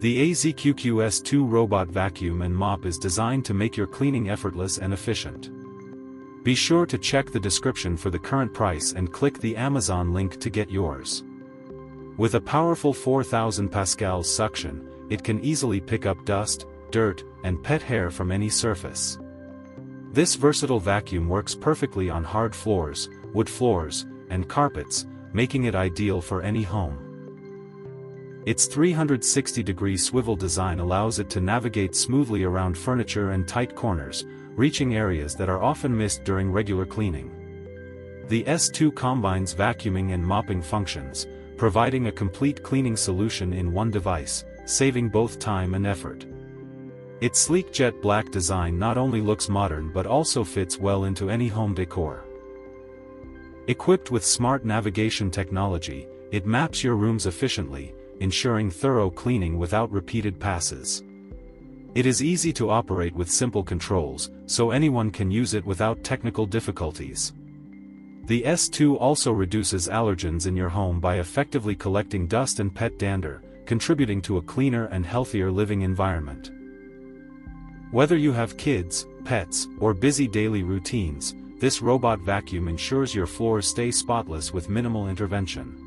The AZQQ S2 robot vacuum and mop is designed to make your cleaning effortless and efficient. Be sure to check the description for the current price and click the Amazon link to get yours. With a powerful 4000 pascals suction, it can easily pick up dust, dirt, and pet hair from any surface. This versatile vacuum works perfectly on hard floors, wood floors, and carpets, making it ideal for any home. Its 360-degree swivel design allows it to navigate smoothly around furniture and tight corners, reaching areas that are often missed during regular cleaning. The S2 combines vacuuming and mopping functions, providing a complete cleaning solution in one device, saving both time and effort. Its sleek jet black design not only looks modern but also fits well into any home decor. Equipped with smart navigation technology, it maps your rooms efficiently, ensuring thorough cleaning without repeated passes. It is easy to operate with simple controls, so anyone can use it without technical difficulties. The S2 also reduces allergens in your home by effectively collecting dust and pet dander, contributing to a cleaner and healthier living environment. Whether you have kids, pets, or busy daily routines, this robot vacuum ensures your floors stay spotless with minimal intervention.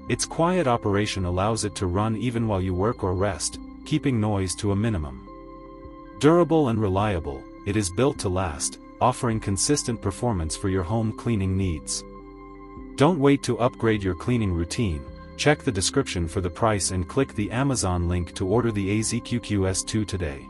Its quiet operation allows it to run even while you work or rest, keeping noise to a minimum. Durable and reliable, it is built to last, offering consistent performance for your home cleaning needs. Don't wait to upgrade your cleaning routine. Check the description for the price and click the Amazon link to order the AZQQ S2 today.